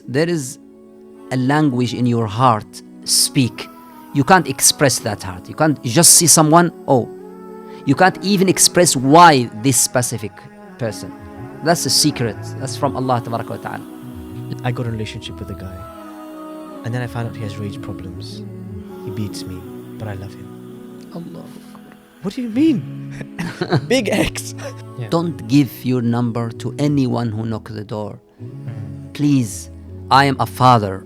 there is a language in your heart. Speak. You can't express that heart. You can't just see someone, you can't even express why this specific person. That's a secret. That's from Allah Tabaraka wa Ta'ala. I got a relationship with a guy, and then I found out he has rage problems. He beats me, but I love him. Allah. What do you mean? Big X. Yeah. Don't give your number to anyone who knocks the door. Please, I am a father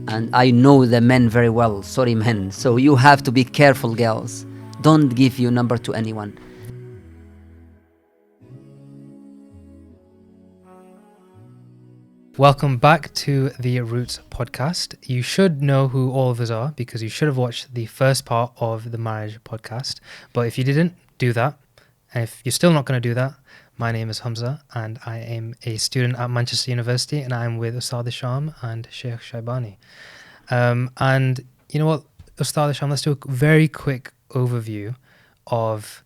and I know the men very well. Sorry, men. So you have to be careful, girls. Don't give your number to anyone. Welcome back to the Roots podcast. You should know who all of us are because you should have watched the first part of the marriage podcast. But if you didn't, do that. And if you're still not going to do that, my name is Hamza and I am a student at Manchester University and I'm with Ustad Hisham and Sheikh Shaybani. And you know what, Ustad Hisham, let's do a very quick overview of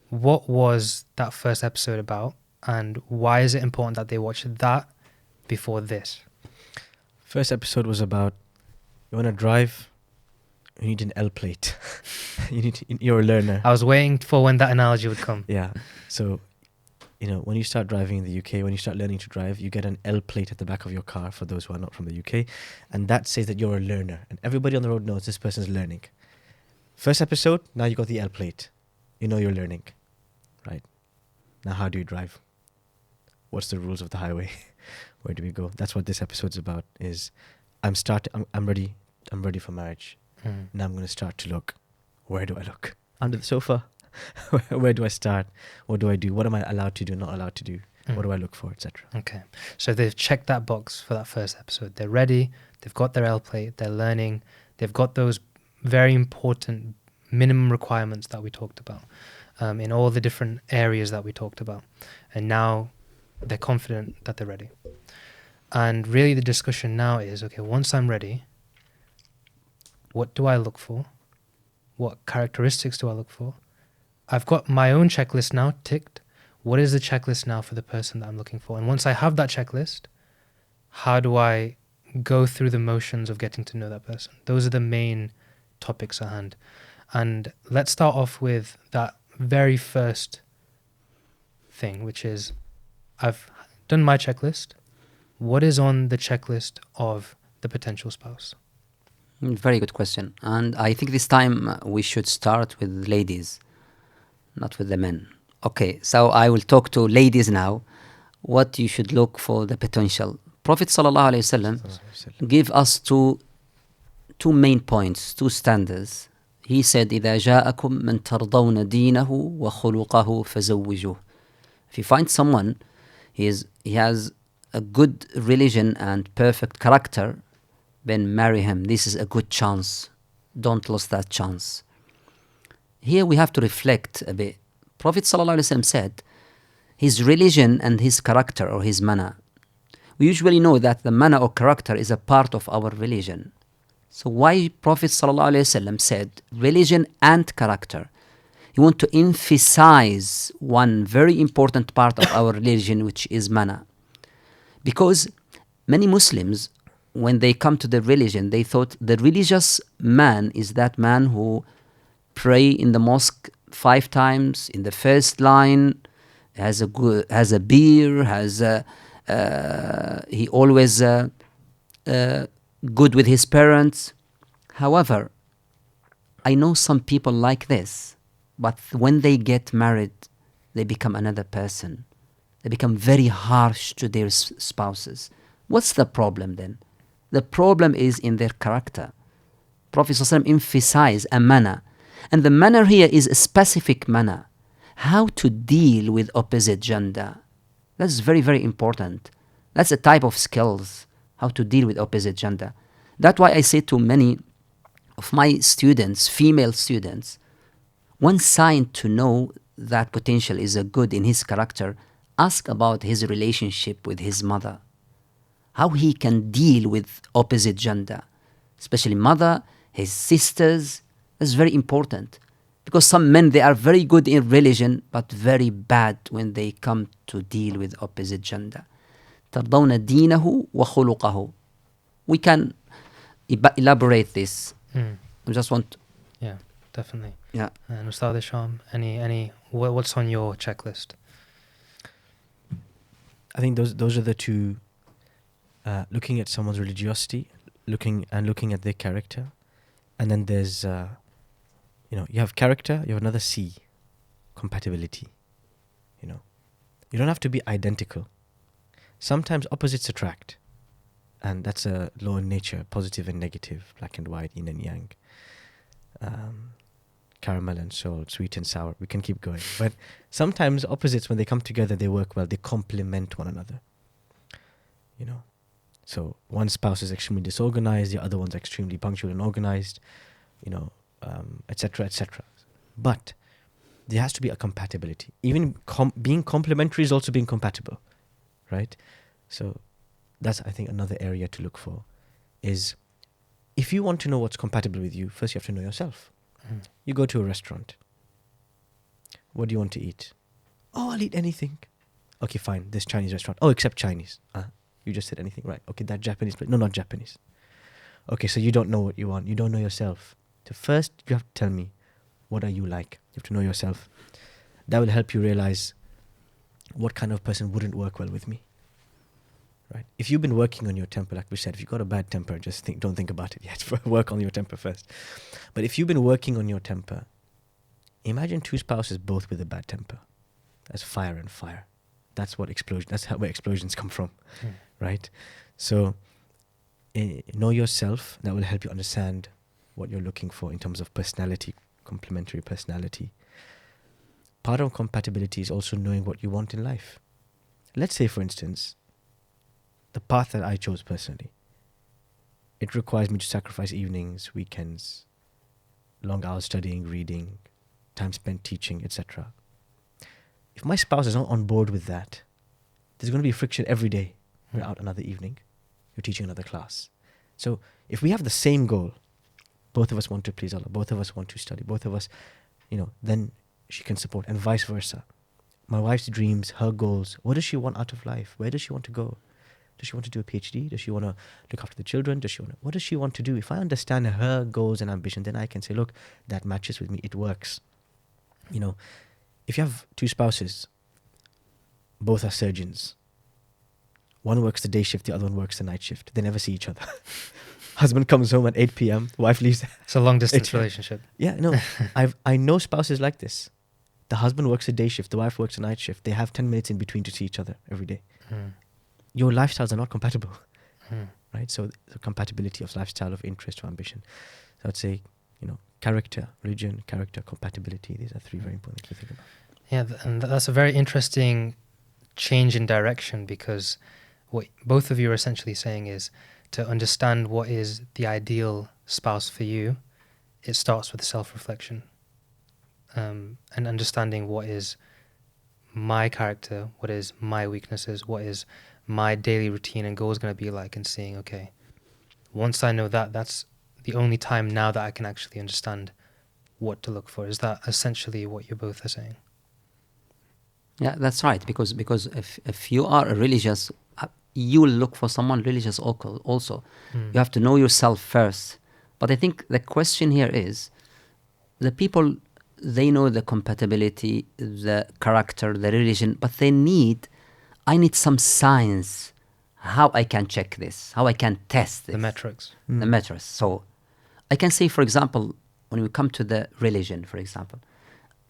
what was that first episode about and why is it important that they watch that before this. First episode was about, you want to drive, you need an L plate. You're a learner. I was waiting for when that analogy would come. Yeah. So, when you start driving in the UK, when you start learning to drive, you get an L plate at the back of your car for those who are not from the UK. And that says that you're a learner. And everybody on the road knows this person's learning. First episode, now you got the L plate. You know you're learning. Right? Now how do you drive? What's the rules of the highway? Where do we go? That's what this episode's about. Is I'm ready for marriage. Now I'm going to start to look. Where do I look? Under the sofa? Where do I start? What do I do? What am I allowed to do, not allowed to do? What do I look for, etc. Okay. So they've checked that box for that first episode. They're ready. They've got their L plate. They're learning. They've got those very important minimum requirements that we talked about in all the different areas that we talked about. And now they're confident that they're ready. And really the discussion now is, okay, once I'm ready, what do I look for? What characteristics do I look for? I've got my own checklist now ticked. What is the checklist now for the person that I'm looking for? And once I have that checklist, how do I go through the motions of getting to know that person? Those are the main topics at hand. And let's start off with that very first thing, which is I've done my checklist. What is on the checklist of the potential spouse? Very good question. And I think this time we should start with ladies, not with the men. Okay, so I will talk to ladies now. What you should look for the potential. Prophet sallallahu alaihi wasallam give us two main points, two standards. He said, إذا جاءكم من ترضون دينه وخلقه فزوجوه. If you find someone, he has a good religion and perfect character, then marry him. This is a good chance. Don't lose that chance. Here we have to reflect a bit. Prophet ﷺ said, his religion and his character or his manner. We usually know that the manner or character is a part of our religion. So why Prophet ﷺ said religion and character? He want to emphasize one very important part of our religion, which is manner. Because many Muslims, when they come to the religion, they thought the religious man is that man who pray in the mosque 5 times in the first line, has a beer, he always good with his parents. However, I know some people like this, but when they get married, they become another person. They become very harsh to their spouses. What's the problem then? The problem is in their character. Prophet ﷺ emphasized a manner. And the manner here is a specific manner. How to deal with opposite gender. That's very, very important. That's a type of skills. How to deal with opposite gender. That's why I say to many of my students, female students, one sign to know that potential is a good in his character, ask about his relationship with his mother. How he can deal with opposite gender, especially mother, his sisters. That's very important. Because some men, they are very good in religion, but very bad when they come to deal with opposite gender. ترضون دينه وخلقه. we can elaborate this. Mm. I just want, Yeah, definitely. yeah. And Ustad Sham, what's on your checklist? I think those are the two. Looking at someone's religiosity, looking at their character, and then there's you have character. You have another C, compatibility. You don't have to be identical. Sometimes opposites attract, and that's a law in nature: positive and negative, black and white, yin and yang, caramel and salt, sweet and sour. We can keep going, but sometimes opposites, when they come together, they work well. They complement one another. So one spouse is extremely disorganized, the other one's extremely punctual and organized, etc., etc. But there has to be a compatibility. Even being complementary is also being compatible, right? So that's, I think, another area to look for. Is if you want to know what's compatible with you, first you have to know yourself. Mm. You go to a restaurant. What do you want to eat? Oh, I'll eat anything. Okay, fine. This Chinese restaurant. Oh, except Chinese. You just said anything, right? Okay, that Japanese place. No, not Japanese. Okay, so you don't know what you want. You don't know yourself. So first, you have to tell me, what are you like? You have to know yourself. That will help you realize what kind of person wouldn't work well with me, right? If you've been working on your temper, like we said, if you've got a bad temper, don't think about it yet. Work on your temper first. But if you've been working on your temper, imagine two spouses both with a bad temper. That's fire and fire. That's where explosions come from, right? So know yourself. That will help you understand what you're looking for in terms of personality, complementary personality. Part of compatibility is also knowing what you want in life. Let's say, for instance, the path that I chose personally, it requires me to sacrifice evenings, weekends, long hours studying, reading, time spent teaching, etc. If my spouse is not on board with that, there's going to be friction every day. You're out another evening, you're teaching another class. So if we have the same goal, both of us want to please Allah, both of us want to study, both of us, then she can support, and vice versa. My wife's dreams, her goals, what does she want out of life? Where does she want to go? Does she want to do a PhD? Does she want to look after the children? What does she want to do? If I understand her goals and ambition, then I can say, look, that matches with me. It works. If you have two spouses, both are surgeons. One works the day shift, the other one works the night shift. They never see each other. Husband comes home at 8 p.m., wife leaves. It's a long distance relationship. Yeah, no. I know spouses like this. The husband works a day shift, the wife works a night shift. They have 10 minutes in between to see each other every day. Your lifestyles are not compatible, right? So the compatibility of lifestyle, of interest, of ambition. So I'd say, character, religion, character, compatibility. These are three very important things to think about. Yeah, and that's a very interesting change in direction, because what both of you are essentially saying is to understand what is the ideal spouse for you, it starts with self-reflection, and understanding what is my character, what is my weaknesses, what is my daily routine and goals going to be like, and seeing, okay, once I know that, that's the only time now that I can actually understand what to look for. Is that essentially what you both are saying? Yeah, that's right. Because if you are a religious, you will look for someone religious also. You have to know yourself first. But I think the question here is, the people, they know the compatibility, the character, the religion, but I need some science, how I can check this, how I can test this. The metrics. The metrics. So I can say, for example, when we come to the religion, for example,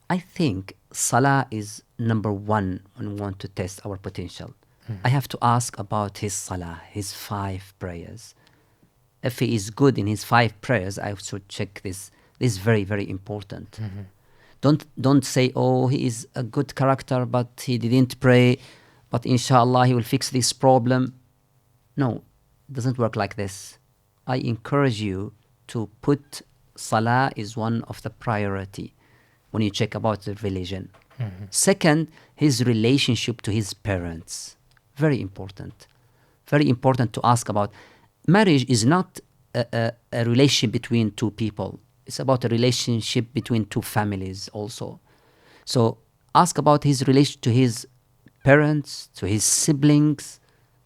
I think Salah is number one when we want to test our potential. I have to ask about his Salah, his 5 prayers. If he is good in his 5 prayers, I should check this. This is very, very important. Don't say, oh, he is a good character, but he didn't pray, but inshallah he will fix this problem. No, it doesn't work like this. I encourage you to put Salah is one of the priority when you check about the religion. Second, his relationship to his parents. Very important. Very important to ask about. Marriage is not a relationship between two people. It's about a relationship between two families also. So ask about his relation to his parents, to his siblings.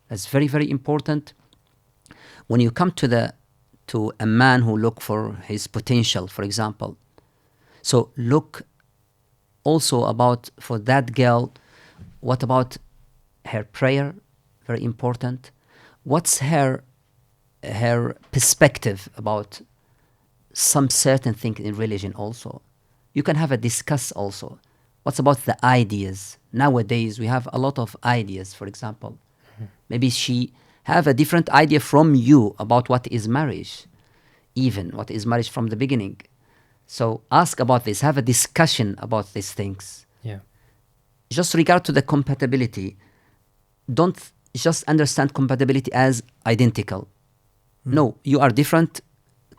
That's very, very important. when you come to a man who look for his potential, for example, so look also about for that girl, what about her prayer, very important. What's her perspective about some certain thing in religion also. You can have a discuss also. What's about the ideas? Nowadays we have a lot of ideas, for example. Maybe she have a different idea from you about what is marriage, even what is marriage from the beginning. So ask about this, have a discussion about these things. Yeah. Just regard to the compatibility, don't just understand compatibility as identical. No, you are different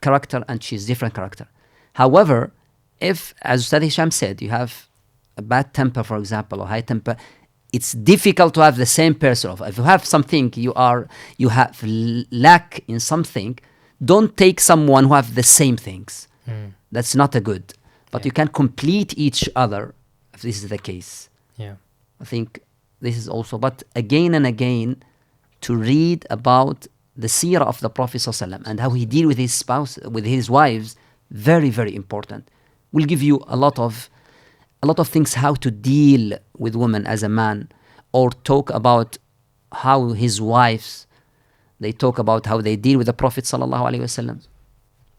character and she's different character. However, if, as Ustad Hisham said, you have a bad temper, for example, or high temper, it's difficult to have the same person. If you have something, you have lack in something, don't take someone who have the same things. That's not a good. But Yeah. you can complete each other if this is the case. Yeah. I think this is also, but again and again, to read about the seerah of the Prophet ﷺ and how he deal with his spouse, with his wives, very, very important. Will give you a lot of things how to deal with women as a man, or talk about how his wives, they talk about how they deal with the Prophet ﷺ.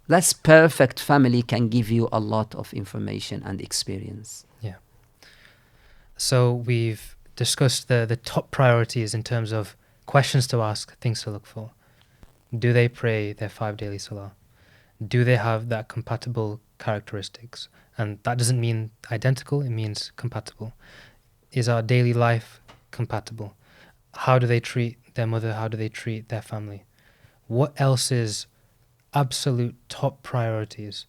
That's perfect family can give you a lot of information and experience. Yeah. So we've discussed the top priorities in terms of questions to ask, things to look for. Do they pray their 5 daily salah? Do they have that compatible characteristics? And that doesn't mean identical, it means compatible. Is our daily life compatible? How do they treat their mother? How do they treat their family? What else is absolute top priorities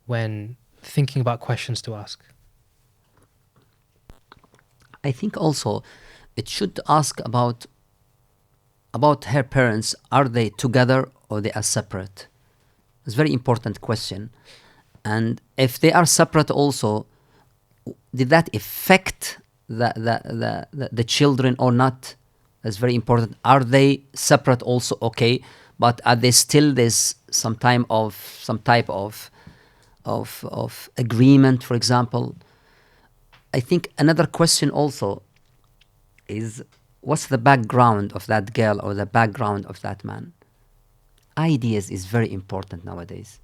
when thinking about questions to ask? I think also it should ask about her parents. Are they together or they are separate? It's a very important question. And if they are separate also, did that affect the children or not? That's very important. Are they separate also? Okay, but are they still there's some type of agreement, for example? I think another question also is, what's the background of that girl or the background of that man? Ideas is very important nowadays.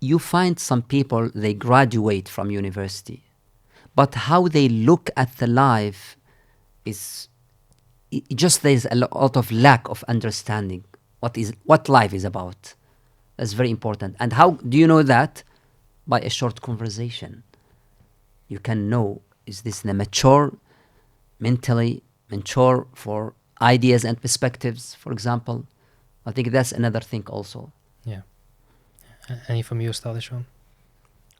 You find some people, they graduate from university, but how they look at the life is just there's a lot of lack of understanding what life is about. That's very important. And how do you know that? By a short conversation. You can know, is this the mature, mentally mature for ideas and perspectives, for example? I think that's another thing also. Yeah. Any from you, Ustad Hisham?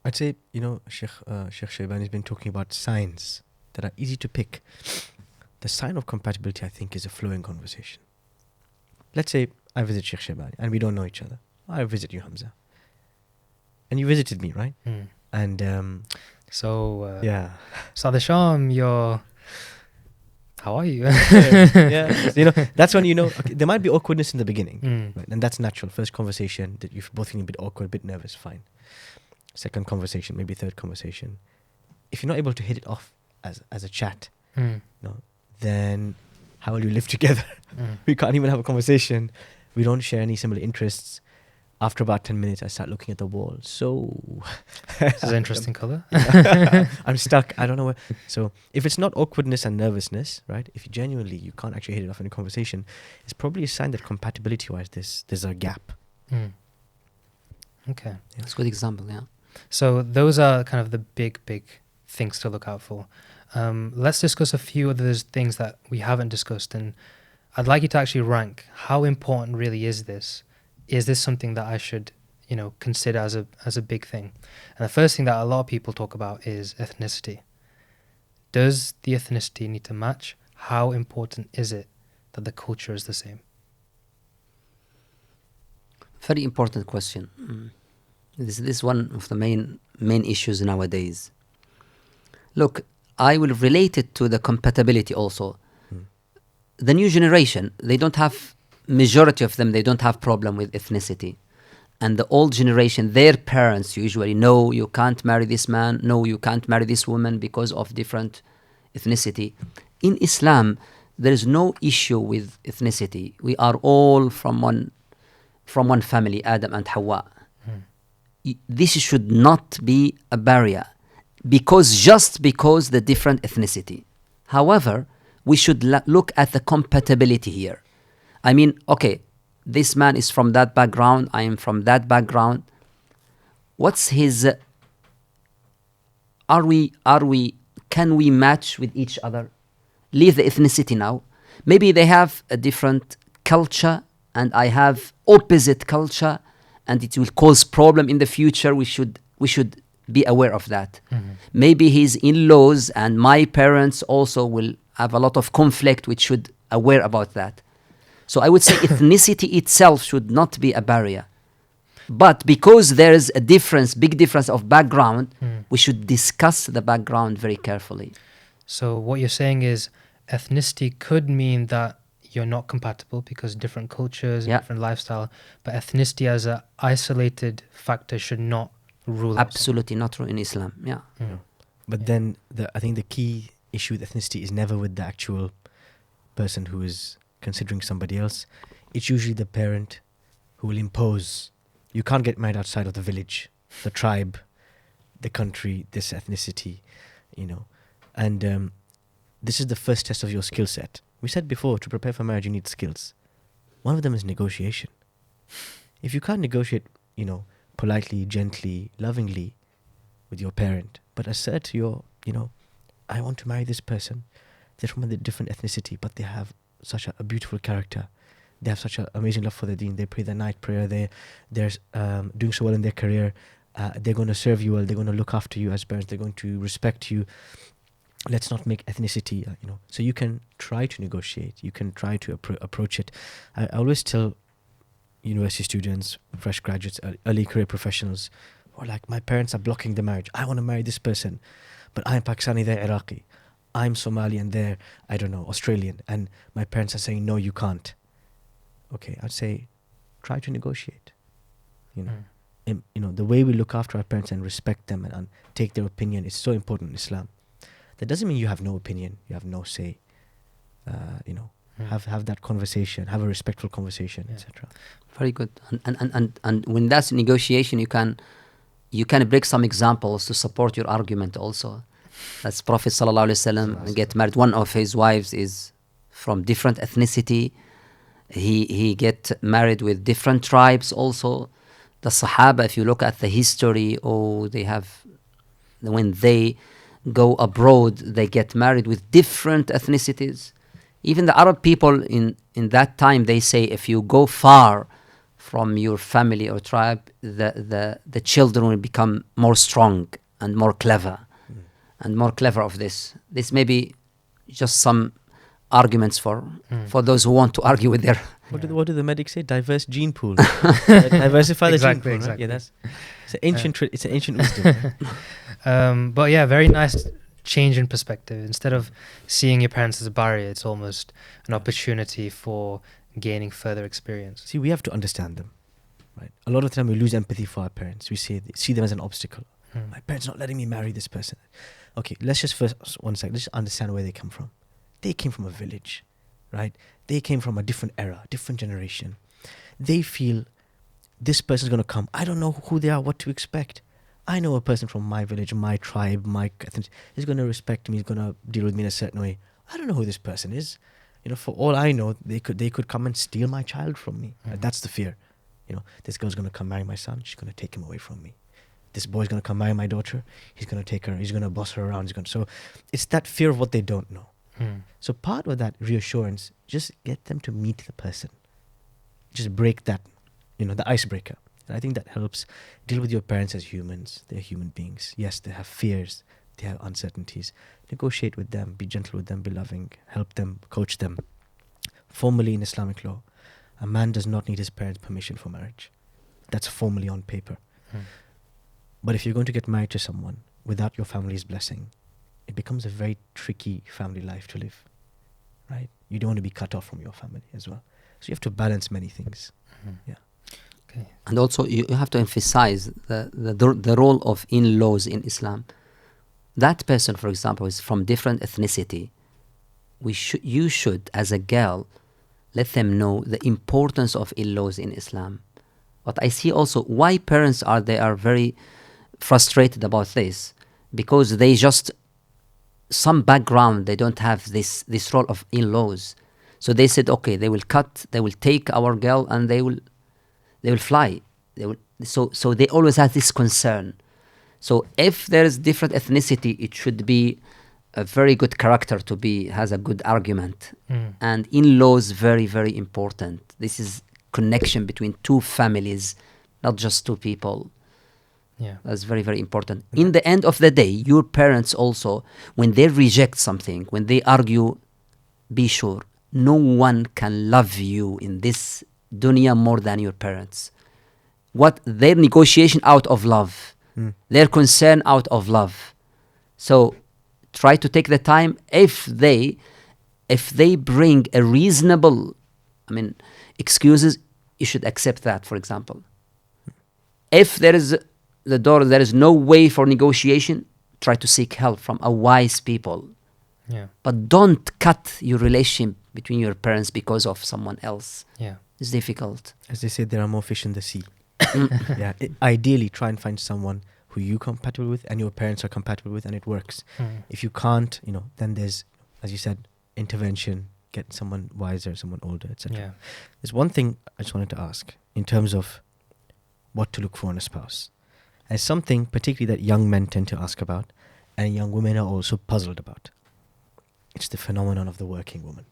I'd say, Sheikh Shaybani has been talking about signs that are easy to pick. The sign of compatibility, I think, is a flowing conversation. Let's say I visit Sheikh Shaybani and we don't know each other. I visit you, Hamza. And you visited me, right? And yeah. Ustad Hisham, how are you? yeah. That's when okay, there might be awkwardness in the beginning, right? And that's natural. First conversation, that you're both feeling a bit awkward, a bit nervous, fine. Second conversation, maybe third conversation. If you're not able to hit it off as a chat, then how will you live together? We can't even have a conversation. We don't share any similar interests. After about 10 minutes, I start looking at the wall. So This is an interesting color. I'm stuck. I don't know where. So if it's not awkwardness and nervousness, right? If you genuinely, you can't actually hit it off in a conversation, it's probably a sign that compatibility-wise, there's a gap. Okay. That's a good example, yeah. So those are kind of the big things to look out for. Let's discuss a few of those things that we haven't discussed. And I'd like you to actually rank how important really is this? Is this something that I should, consider as a big thing? And the first thing that a lot of people talk about is ethnicity. Does the ethnicity need to match? How important is it that the culture is the same? Very important question. This is one of the main issues nowadays. Look, I will relate it to the compatibility also. The new generation, they don't have majority of them, they don't have problem with ethnicity. And the old generation, their parents usually, no, you can't marry this man, no, you can't marry this woman because of different ethnicity. In Islam, there is no issue with ethnicity. We are all from one family, Adam and Hawa. This should not be a barrier, just because the different ethnicity. However, we should look at the compatibility here. I mean, okay, this man is from that background, I am from that background. What's his can we match with each other? Leave the ethnicity now. Maybe they have a different culture and I have opposite culture, and it will cause problem in the future. We should be aware of that. Maybe his in-laws and my parents also will have a lot of conflict. We should aware about that. So I would say ethnicity itself should not be a barrier. But because there is a big difference of background, we should discuss the background very carefully. So what you're saying is ethnicity could mean that you're not compatible because different cultures, Yeah. different lifestyle, but ethnicity as an isolated factor should not rule out Absolutely not true in Islam. Yeah. something. But then I think the key issue with ethnicity is never with the actual person who is considering somebody else. It's usually the parent who will impose. You can't get married outside of the village, the tribe, the country, this ethnicity, And this is the first test of your skill set. We said before, to prepare for marriage, you need skills. One of them is negotiation. If you can't negotiate, politely, gently, lovingly with your parent, but assert I want to marry this person. They're from a different ethnicity, but they have such a beautiful character. They have such an amazing love for the deen. They pray the night prayer. They're doing so well in their career. They're going to serve you well. They're going to look after you as parents. They're going to respect you. Let's not make ethnicity, So you can try to negotiate. You can try to approach it. I always tell university students, fresh graduates, early career professionals, who are like, my parents are blocking the marriage. I want to marry this person, but I'm Pakistani, they're Iraqi. I'm Somali and they're, Australian. And my parents are saying, no, you can't. Okay, I'd say, try to negotiate. The way we look after our parents and respect them and take their opinion is so important in Islam. That doesn't mean you have no opinion, you have no say. Have that conversation, have a respectful conversation, etc. Very good. And when that's negotiation, you can break some examples to support your argument also. That's Prophet sallallahu alaihi wasallam get married. One of his wives is from different ethnicity. He get married with different tribes also. The Sahaba, if you look at the history, when they go abroad, they get married with different ethnicities. Even the Arab people in that time, they say if you go far from your family or tribe, the children will become more strong and more clever and more clever of this. This may be just some arguments for those who want to argue with their... What do the medics say? Diverse gene pool. Diversify the gene pool. Right? Exactly. Yeah, it's an ancient wisdom. Right? But yeah, very nice change in perspective. Instead of seeing your parents as a barrier, it's almost an opportunity for gaining further experience. See, we have to understand them. Right? A lot of the time we lose empathy for our parents. We see them as an obstacle. My parents not letting me marry this person. Okay, let's just first let's understand where they come from. They came from a village, right? They came from a different era, different generation. They feel this person's going to come. I don't know who they are, what to expect. I know a person from my village, my tribe, my ethnicity. He's going to respect me. He's going to deal with me in a certain way. I don't know who this person is. For all I know, they could come and steal my child from me. That's the fear. This girl's going to come marry my son. She's going to take him away from me. This boy's going to come marry my daughter. He's going to take her. He's going to boss her around. So it's that fear of what they don't know. So part of that reassurance, just get them to meet the person. Just break that, the icebreaker. And I think that helps deal with your parents as humans. They're human beings. Yes, they have fears. They have uncertainties. Negotiate with them. Be gentle with them. Be loving. Help them. Coach them. Formally in Islamic law, a man does not need his parents' permission for marriage. That's formally on paper. But if you're going to get married to someone without your family's blessing, it becomes a very tricky family life to live, right? You don't want to be cut off from your family as well. So you have to balance many things. Yeah. Okay. And also, you have to emphasize the role of in-laws in Islam. That person, for example, is from different ethnicity. You should, as a girl, let them know the importance of in-laws in Islam. But I see also why parents are very frustrated about this, because they just some background, they don't have this role of in-laws. So they said, okay, they will take our girl and they will fly. So they always have this concern. So if there is different ethnicity, it should be a very good character to be has a good argument. And in-laws very, very important. This is connection between two families, not just two people. Yeah. That's very, very important. In the end of the day, your parents also, when they reject something, when they argue, be sure no one can love you in this dunya more than your parents. What their negotiation out of love, their concern out of love. So try to take the time. If they bring a reasonable, excuses, you should accept that. For example, if there is no way for negotiation, try to seek help from a wise people. Yeah. But don't cut your relationship between your parents because of someone else. Yeah. It's difficult. As they say, there are more fish in the sea. Yeah. Ideally, try and find someone who you're compatible with and your parents are compatible with, and it works. If you can't, then there's, as you said, intervention. Get someone wiser, someone older, etc. Yeah. There's one thing I just wanted to ask in terms of what to look for in a spouse. As something particularly that young men tend to ask about and young women are also puzzled about. It's the phenomenon of the working woman.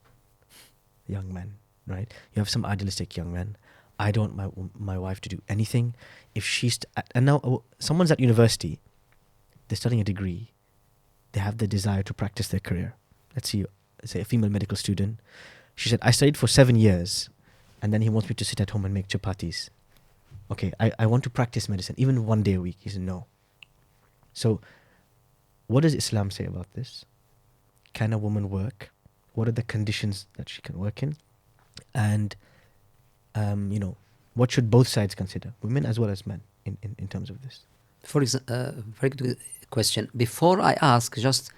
Young men, right? You have some idealistic young men. I don't want my wife to do anything. If she's... and now someone's at university, they're studying a degree, they have the desire to practice their career. Let's say a female medical student. She said, I studied for 7 years and then he wants me to sit at home and make chapatis. Okay, I want to practice medicine, even 1 day a week. He said, no. So, what does Islam say about this? Can a woman work? What are the conditions that she can work in? And, what should both sides consider, women as well as men, in terms of this? For example, very good question. Before I ask, just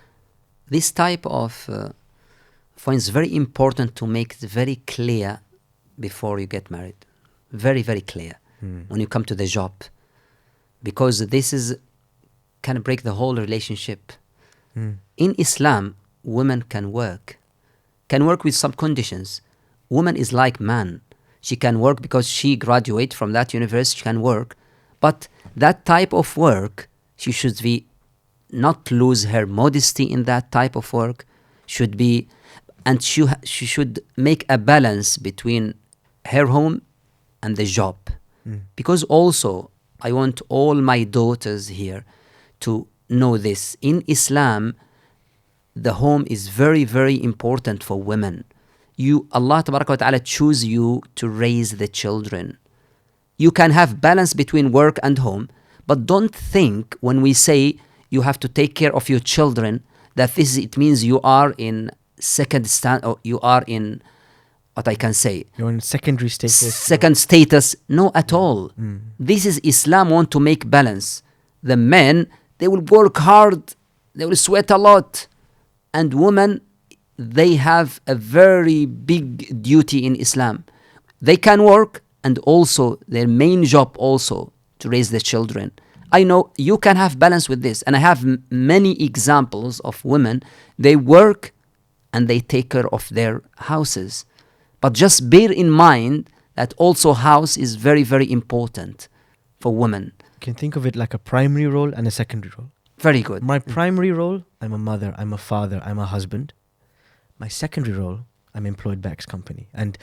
this type of points very important to make it very clear before you get married. Very, very clear. When you come to the job, because this is can break the whole relationship. In Islam, women can work with some conditions. Woman is like man. She can work because she graduated from that university. She can work, but that type of work, she should be not lose her modesty in that type of work. Should be, and she should make a balance between her home and the job. Because also, I want all my daughters here to know this. In Islam, the home is very, very important for women. Allah Tabaraka wa Ta'ala choose you to raise the children. You can have balance between work and home, but don't think when we say you have to take care of your children that it means you are in second stand or you are in what I can say. You're in secondary status. Second status. No, at all. This is Islam want to make balance. The men, they will work hard. They will sweat a lot. And women, they have a very big duty in Islam. They can work and also their main job also to raise the children. I know you can have balance with this. And I have many examples of women, they work and they take care of their houses. But just bear in mind that also house is very, very important for women. You can think of it like a primary role and a secondary role. Very good. My primary role, I'm a mother, I'm a father, I'm a husband. My secondary role, I'm employed by X company. And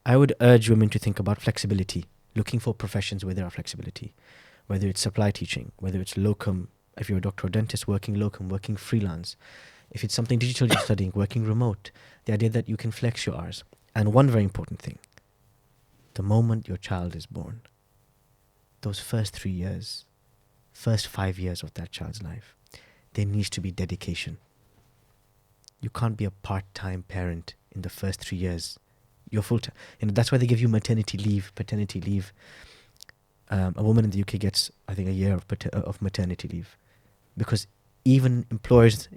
I would urge women to think about flexibility, looking for professions where there are flexibility, whether it's supply teaching, whether it's locum, if you're a doctor or dentist, working locum, working freelance. If it's something digital you're studying, working remote, the idea that you can flex your hours. And one very important thing, the moment your child is born, those first 3 years, first 5 years of that child's life, there needs to be dedication. You can't be a part-time parent in the first 3 years. your full time. That's why they give you maternity leave, paternity leave. A woman in the UK gets, I think, a year of maternity leave, because even employers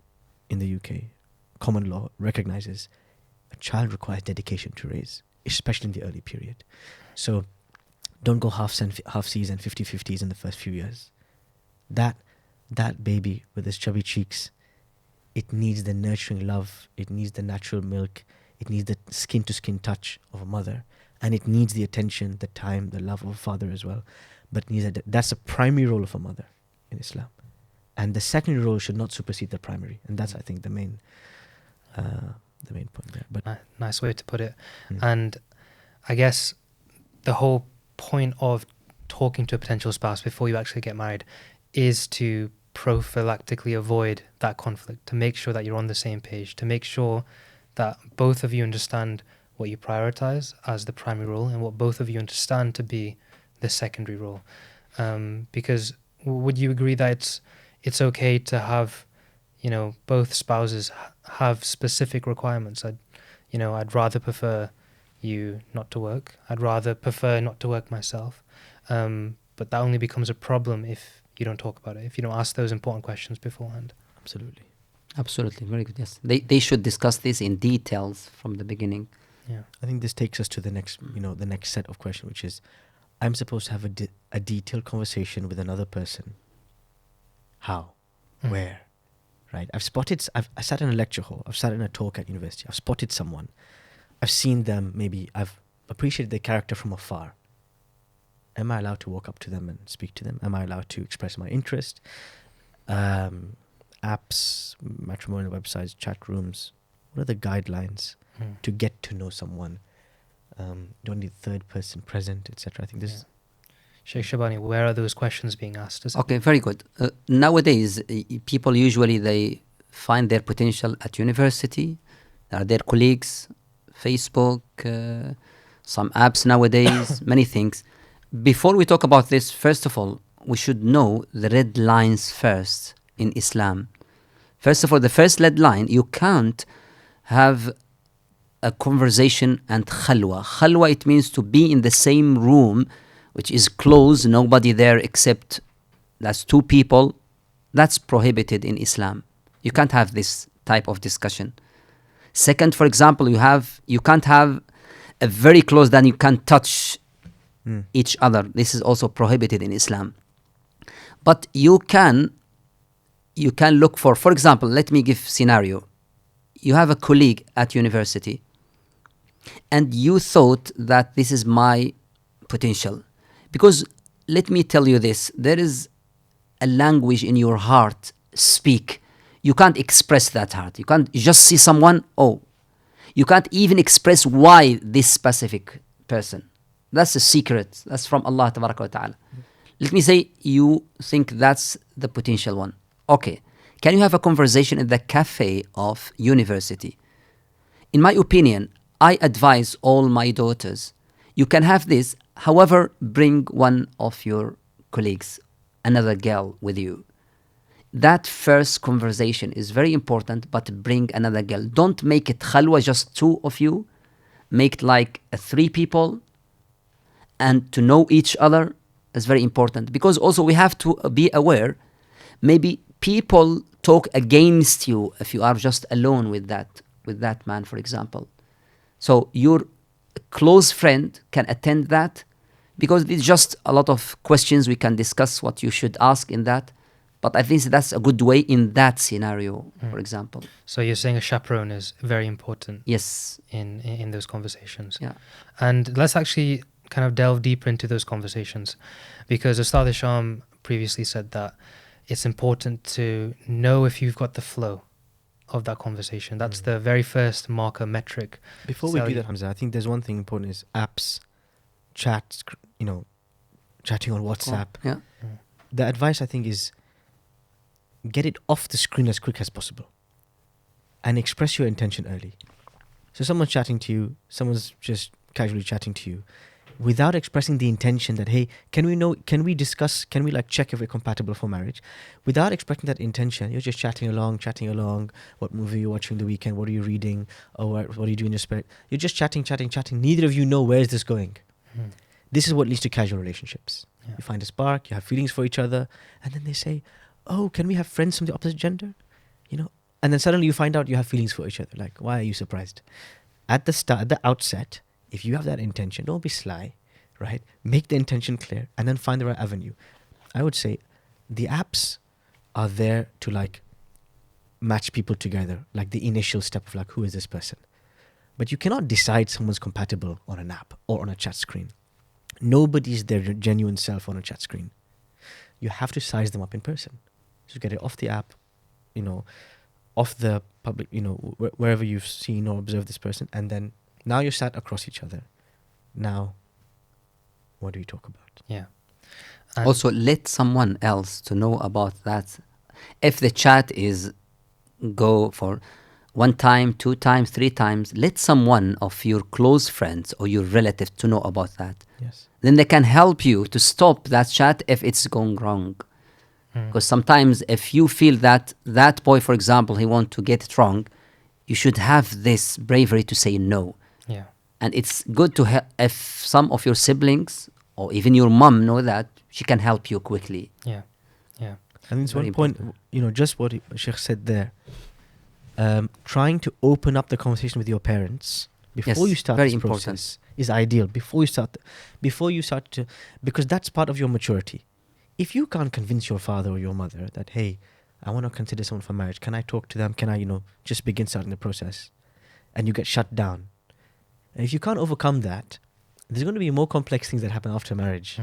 in the UK, common law recognizes a child requires dedication to raise, especially in the early period. So don't go half C's and 50-50s in the first few years. That baby with his chubby cheeks, it needs the nurturing love, it needs the natural milk, it needs the skin-to-skin touch of a mother, and it needs the attention, the time, the love of a father as well. But that's the primary role of a mother in Islam. And the secondary role should not supersede the primary. And that's, I think, the main point there. But nice way to put it. And I guess the whole point of talking to a potential spouse before you actually get married is to prophylactically avoid that conflict, to make sure that you're on the same page, to make sure that both of you understand what you prioritize as the primary role and what both of you understand to be the secondary role. Because would you agree that it's okay to have, both spouses have specific requirements? I'd rather prefer you not to work. I'd rather prefer not to work myself. But that only becomes a problem if you don't talk about it, if you don't ask those important questions beforehand. Absolutely, very good. Yes, they should discuss this in details from the beginning. Yeah, I think this takes us to the next, the next set of questions, which is, I'm supposed to have a detailed conversation with another person. How? Where? Right? I sat in a lecture hall. I've sat in a talk at university. I've spotted someone. I've seen them. Maybe I've appreciated their character from afar. Am I allowed to walk up to them and speak to them? Am I allowed to express my interest? Apps, matrimonial websites, chat rooms. What are the guidelines to get to know someone? Don't need third person present, etc. I think this is... Sheikh Shaybani, where are those questions being asked? Okay, very good. Nowadays, people usually, they find their potential at university. There are their colleagues, Facebook, some apps nowadays, many things. Before we talk about this, first of all, we should know the red lines first in Islam. First of all, the first red line, you can't have a conversation and khalwa. Khalwa, it means to be in the same room, which is closed, nobody there except that's two people. That's prohibited in Islam. You can't have this type of discussion. Second, for example, you can't have a very close, then you can't touch each other. This is also prohibited in Islam. But you can look for example, let me give scenario. You have a colleague at university and you thought that this is my potential. Because let me tell you this, there is a language in your heart, speak. You can't express that heart. You can't just see someone, you can't even express why this specific person. That's a secret. That's from Allah Tabaraka wa Ta'ala. Let me say you think that's the potential one. Okay. Can you have a conversation in the cafe of university? In my opinion, I advise all my daughters, you can have this. However, bring one of your colleagues, another girl with you. That first conversation is very important, but bring another girl. Don't make it khalwa, just two of you. Make it like three people. And to know each other is very important. Because also we have to be aware, maybe people talk against you if you are just alone with that man, for example. So your close friend can attend that, because it's just a lot of questions we can discuss what you should ask in that. But I think that's a good way in that scenario, for example. So you're saying a chaperone is very important. Yes. In those conversations. Yeah. And let's actually kind of delve deeper into those conversations, because Ustad Hisham previously said that it's important to know if you've got the flow of that conversation. That's the very first marker metric. Before we do that, Hamza, I think there's one thing important is apps, chats, chatting on WhatsApp. Yeah. The advice, I think, is get it off the screen as quick as possible and express your intention early. So someone's chatting to you, someone's just casually chatting to you. without expressing the intention that, hey, can we discuss, can we like check if we're compatible for marriage? Without expressing that intention, you're just chatting along. What movie are you watching the weekend? What are you reading? Or what are you doing in your spare? You're just chatting. Neither of you know where is this going. Mm. This is what leads to casual relationships. Yeah. You find a spark, you have feelings for each other, and then they say, oh, can we have friends from the opposite gender? You know, and then suddenly you find out you have feelings for each other. Like, why are you surprised? At the outset, if you have that intention, don't be sly, right? Make the intention clear and then find the right avenue. I would say the apps are there to like match people together, like the initial step of like, who is this person? But you cannot decide someone's compatible on an app or on a chat screen. Nobody's their genuine self on a chat screen. You have to size them up in person. So get it off the app, you know, off the public, you know, wherever you've seen or observed this person, and then now you're sat across each other. Now, what do we talk about? Yeah. And Also, let someone else to know about that. If the chat is go for 1 time, 2 times, 3 times, let someone of your close friends or your relative to know about that. Yes. Then they can help you to stop that chat if it's going wrong. Because sometimes if you feel that that boy, for example, he want to get it wrong, you should have this bravery to say no. Yeah. And it's good to if some of your siblings or even your mom know that, she can help you quickly. Yeah. Yeah. And there's Very one point, important. you know, just what Sheikh said there. Trying to open up the conversation with your parents before Yes, you start very this important. process is ideal. Before you start to, because that's part of your maturity. If you can't convince your father or your mother that, hey, I want to consider someone for marriage, can I talk to them? Can I, you know, just begin starting the process? And you get shut down. And if you can't overcome that, there's going to be more complex things that happen after marriage.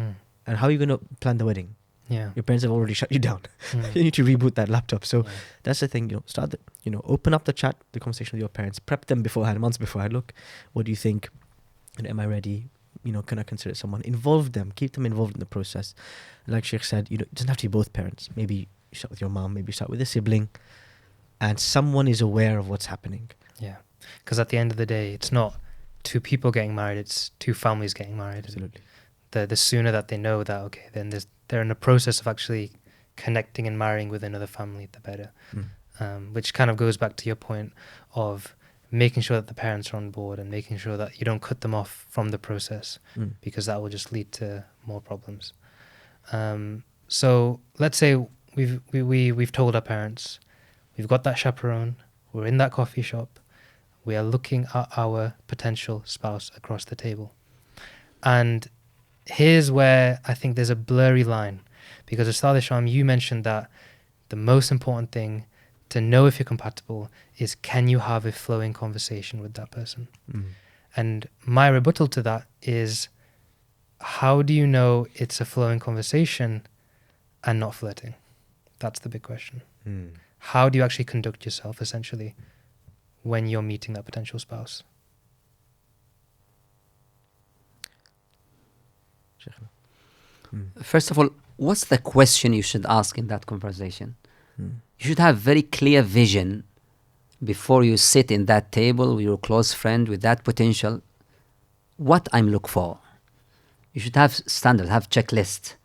And how are you going to plan the wedding? Yeah. Your parents have already shut you down. Mm. You need to reboot that laptop. So Yeah. that's the thing, you know, open up the chat, the conversation with your parents, prep them beforehand, months beforehand. Look, what do you think? And am I ready? You know, can I consider someone? Involve them, keep them involved in the process. Like Sheikh said, you know, it doesn't have to be both parents. Maybe you start with your mom, maybe you start with a sibling, and someone is aware of what's happening. Yeah. Because at the end of the day, it's not 2 people getting married, it's 2 families getting married. Absolutely. The sooner that they know that, okay, then they're in the process of actually connecting and marrying with another family, the better. Which kind of goes back to your point of making sure that the parents are on board and making sure that you don't cut them off from the process, because that will just lead to more problems. So let's say we've told our parents, we've got that chaperone, we're in that coffee shop, we are looking at our potential spouse across the table. And here's where I think there's a blurry line, because Ustad Isham, you mentioned that the most important thing to know if you're compatible is, can you have a flowing conversation with that person? And my rebuttal to that is, how do you know it's a flowing conversation and not flirting? That's the big question. How do you actually conduct yourself, essentially, when you're meeting that potential spouse? First of all, what's the question you should ask in that conversation? You should have very clear vision before you sit in that table with your close friend with that potential. What I'm look for. You should have standards, have checklist.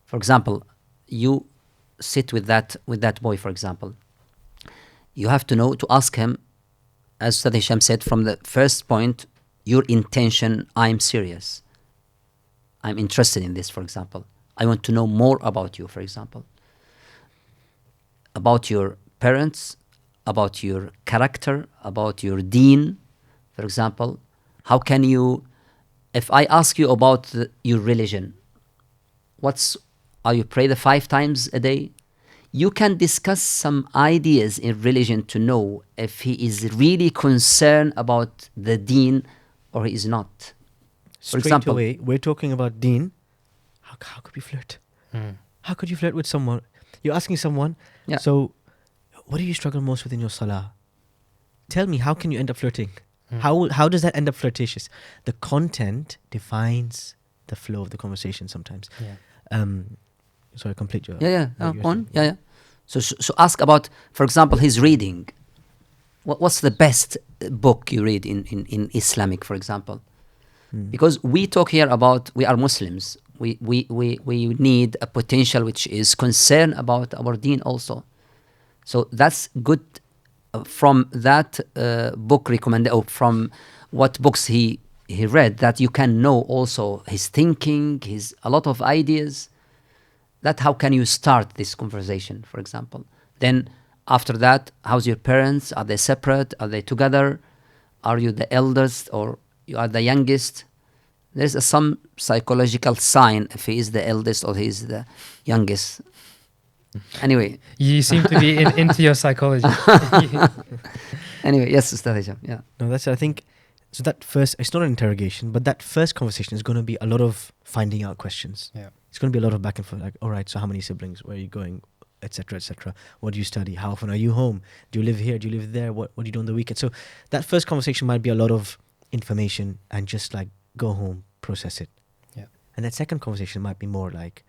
For example, you sit with that boy, for example. You have to know to ask him, as Ustad Hisham said, from the first point, your intention, I'm serious. I'm interested in this, for example. I want to know more about you, for example. About your parents, about your character, about your deen, for example. How can you, if I ask you about your religion, are you pray the 5 times a day? You can discuss some ideas in religion to know if he is really concerned about the deen or he is not. For Straight example, away, we're talking about deen. How could we flirt? How could you flirt with someone? You're asking someone, Yeah. so what do you struggle most with in your salah? Tell me, how can you end up flirting? How does that end up flirtatious? The content defines the flow of the conversation sometimes. Yeah. Sorry, complete your... Yeah. what you were On. saying. Yeah. So ask about, for example, his reading. What's the best book you read in Islamic, for example? Because we talk here about we are Muslims. We need a potential which is concerned about our deen also. So that's good from that book recommended, or from what books he read, that you can know also his thinking, his a lot of ideas. That how can you start this conversation, for example. Then after that, how's your parents? Are they separate? Are they together? Are you the eldest or you are the youngest? There's some psychological sign if he is the eldest or he is the youngest. Anyway. You seem to be into your psychology. Anyway, yes, Ustad Hisham, yeah. No, that's, I think, so that first, it's not an interrogation, but that first conversation is going to be a lot of finding out questions. Yeah. It's going to be a lot of back and forth, like, all right, so how many siblings? Where are you going? Etc., etc. What do you study? How often are you home? Do you live here? Do you live there? What do you do on the weekend? So that first conversation might be a lot of information and just like go home, process it. Yeah. And that second conversation might be more like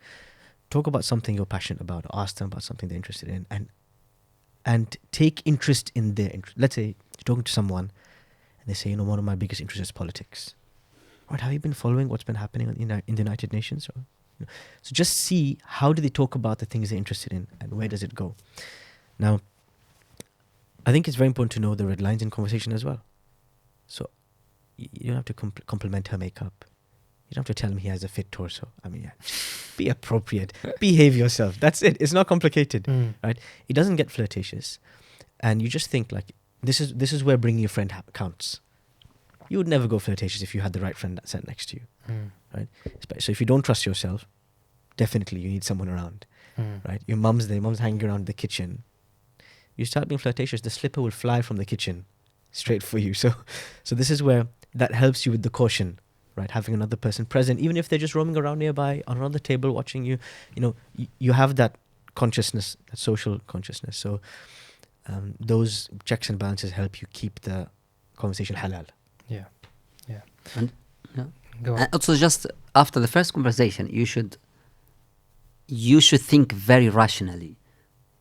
talk about something you're passionate about, ask them about something they're interested in, and take interest in their interest. Let's say you're talking to someone and they say, you know, one of my biggest interests is politics. Right? Have you been following what's been happening in the United Nations? Or, so just see how do they talk about the things they're interested in and where does it go. Now, I think it's very important to know the red lines in conversation as well. So you don't have to compliment her makeup. You don't have to tell him he has a fit torso. I mean, yeah, be appropriate. Behave yourself. That's it. It's not complicated, right? It doesn't get flirtatious. And you just think like, this is where bringing your friend counts. You would never go flirtatious if you had the right friend that sat next to you, right? So if you don't trust yourself, definitely you need someone around, right? Your mom's there, mom's hanging around the kitchen. You start being flirtatious, the slipper will fly from the kitchen straight for you. So this is where that helps you with the caution, right? Having another person present, even if they're just roaming around nearby on another table watching you, you have that consciousness, that social consciousness. So those checks and balances help you keep the conversation halal. Yeah. And, yeah. Go on. And also, just after the first conversation, you should think very rationally.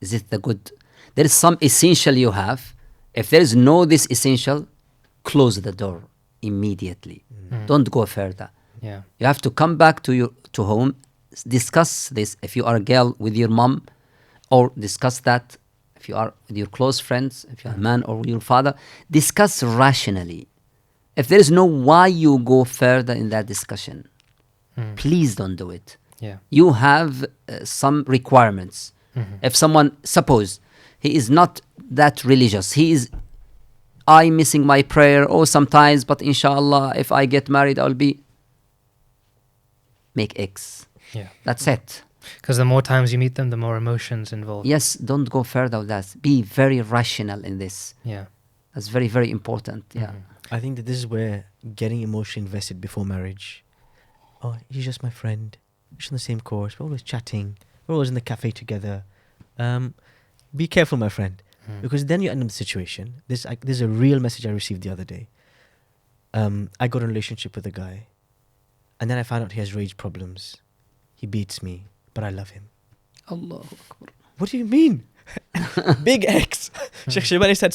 Is it the good? There is some essential you have. If there is no this essential, close the door immediately. Don't go further. Yeah. You have to come back to home, discuss this. If you are a girl with your mom, or discuss that. If you are with your close friends, if you are a man or your father, discuss rationally. If there is no why you go further in that discussion, please don't do it. Yeah. You have some requirements. If someone, suppose he is not that religious, I missing my prayer sometimes, but inshallah, if I get married, I'll be. Make X. Yeah. That's it. Because the more times you meet them, the more emotions involved. Yes, don't go further with that. Be very rational in this. Yeah. That's very, very important. Yeah. I think that this is where getting emotionally invested before marriage. Oh, he's just my friend. We're just on the same course. We're always chatting. We're always in the cafe together. Be careful, my friend, because then you end up in the situation. There's a real message I received the other day. I got in a relationship with a guy, and then I found out he has rage problems. He beats me, but I love him. Allahu Akbar. What do you mean? Big X. Sheikh Shaybani said,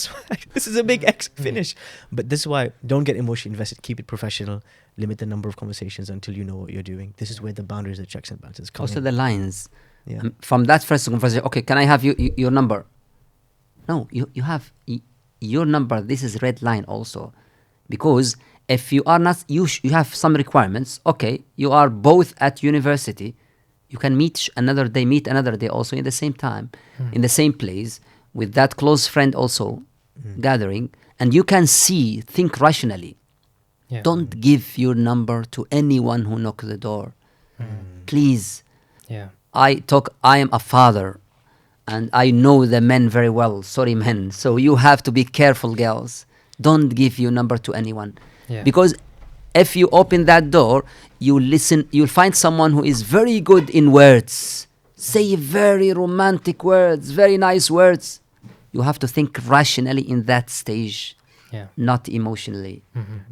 this is a big X, finish. But this is why, don't get emotionally invested. Keep it professional. Limit the number of conversations until you know what you're doing. This is where the boundaries, the checks and balances come Also in. the lines. Yeah. From that first conversation, okay, can I have your number? No, you have your number. This is red line also. Because if you are not, you have some requirements. Okay, you are both at university. You can meet another day also in the same time, in the same place, with that close friend also gathering. And you can think rationally. Yeah. Don't give your number to anyone who knocks the door. Please. Yeah. I am a father and I know the men very well. Sorry, men. So you have to be careful, girls. Don't give your number to anyone. Yeah. Because if you open that door, you'll find someone who is very good in words. Say very romantic words, very nice words. You have to think rationally in that stage, Yeah. not emotionally.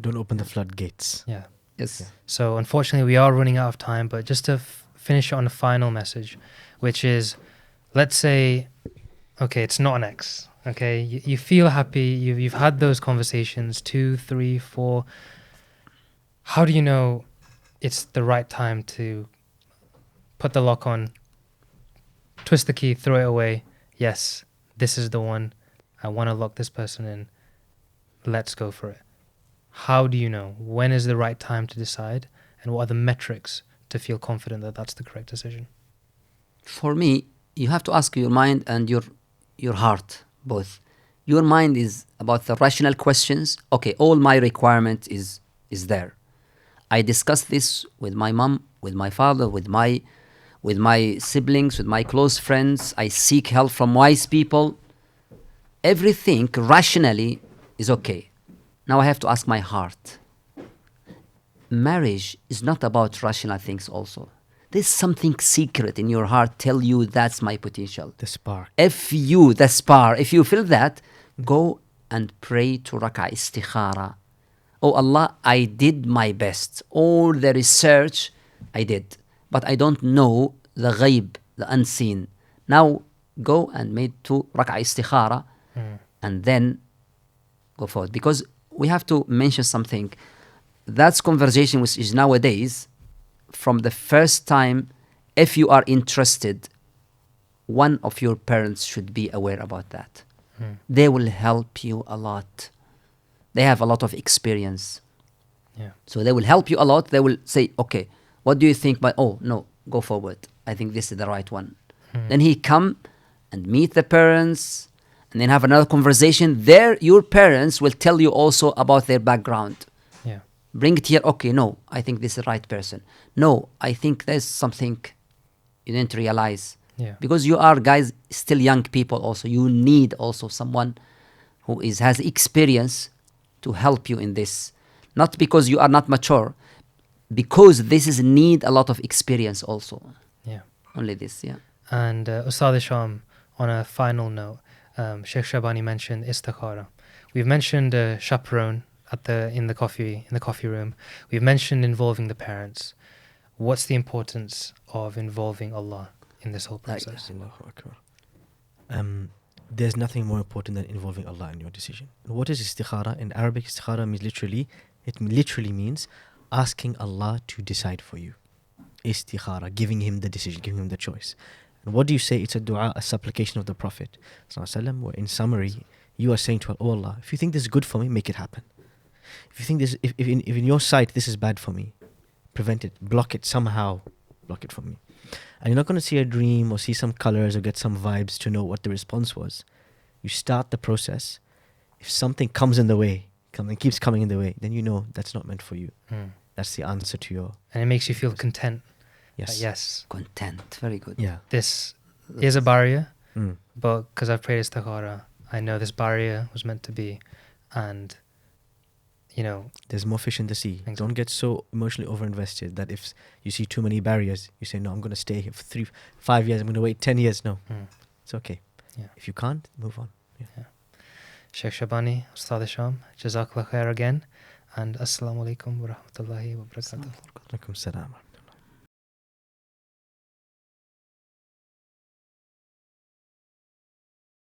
Don't open the floodgates. Yeah. Yes. So unfortunately, we are running out of time. But just to finish on a final message, which is, let's say, okay, it's not an ex. Okay, you feel happy. You've had those conversations, 2, 3, 4. how do you know it's the right time to put the lock on, twist the key, throw it away? Yes, this is the one. I want to lock this person in. Let's go for it. How do you know? When is the right time to decide? And what are the metrics to feel confident that that's the correct decision? For me, you have to ask your mind and your heart both. Your mind is about the rational questions. Okay, all my requirement is there. I discuss this with my mom, with my father, with my siblings, with my close friends. I seek help from wise people. Everything rationally is okay. Now I have to ask my heart. Marriage is not about rational things also. There's something secret in your heart tell you that's my potential. The spark. If you feel that, go and pray to Raka Istikhara. Oh Allah, I did my best. All the research I did, but I don't know the ghaib, the unseen. Now go and make 2 Raka Istikhara and then go forward. Because we have to mention something. That's conversation which is nowadays, from the first time, if you are interested, one of your parents should be aware about that. They will help you a lot. They have a lot of experience. Yeah. So they will help you a lot. They will say, okay, what do you think? But oh, no, go forward. I think this is the right one. Then he come and meet the parents and then have another conversation. There, your parents will tell you also about their background. Yeah. Bring it here. Okay, no, I think this is the right person. No, I think there's something you didn't realize. Yeah. Because you are guys still young people also. You need also someone who has experience to help you in this. Not because you are not mature, because this is need a lot of experience also. Yeah. Only this, yeah. And Ustad Isham, on a final note, Sheikh Shaybani mentioned istikhara. We've mentioned chaperone in the coffee room. We've mentioned involving the parents. What's the importance of involving Allah in this whole process? Allahu Akbar. There's nothing more important than involving Allah in your decision. And what is istikhara? In Arabic, istikhara literally means asking Allah to decide for you. Istikhara, giving him the decision, giving him the choice. And what do you say? It's a dua, a supplication of the Prophet ﷺ, where in summary, you are saying to Allah, oh Allah, if you think this is good for me, make it happen. If you think this, if in your sight this is bad for me, prevent it, block it somehow, block it from me. And you're not going to see a dream or see some colors or get some vibes to know what the response was. You start the process. If something comes in the way, something keeps coming in the way, then you know that's not meant for you. That's the answer to your... And it makes you feel content. Yes. Yes. Content. Very good. Yeah. This is a barrier, Mm. but because I've prayed istikhara, I know this barrier was meant to be. And, you know... There's more fish in the sea. Exactly. Don't get so emotionally overinvested that if you see too many barriers, you say, no, I'm going to stay here for 5 years, I'm going to wait 10 years. No, it's okay. Yeah. If you can't, move on. Yeah. Sheikh Shaybani, Ustad Isham, Jazakallah khair again. And Assalamu alaikum wa rahmatullahi wa barakatuh. Alaikum salam.